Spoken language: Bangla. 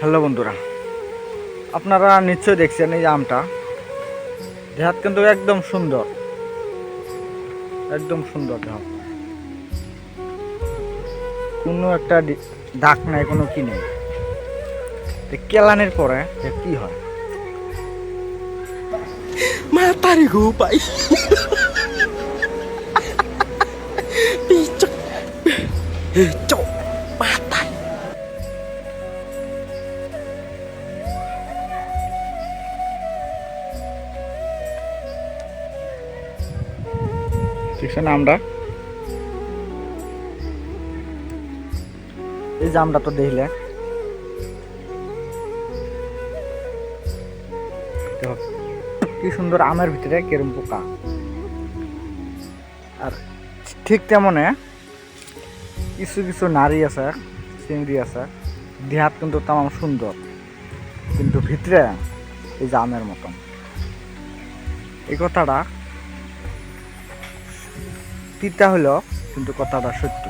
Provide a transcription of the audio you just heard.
হ্যালো বন্ধুরা, আপনারা নিশ্চয়ই দেখছেন এই আমটা দেহাত কিন্তু একদম সুন্দর, একদম সুন্দর দেহাত, কোনো একটা দাগ নাই, কোনো কি নেই। কেলানির পরে কি হয়? Matahari gupai. Picok. Picok. Mata. দেখছেন আমটা, এই যে আমটা তো দেখলে কি সুন্দর, আমের ভিতরে কেরম পোকা। আর ঠিক তেমনে কিছু কিছু নারী আছে, চিংড়ি আছে, দেহাত কিন্তু তেমন সুন্দর, কিন্তু ভিতরে এই যে আমের মতন। এই কথাটা তিতা হলো, কিন্তু কথাটা সত্য।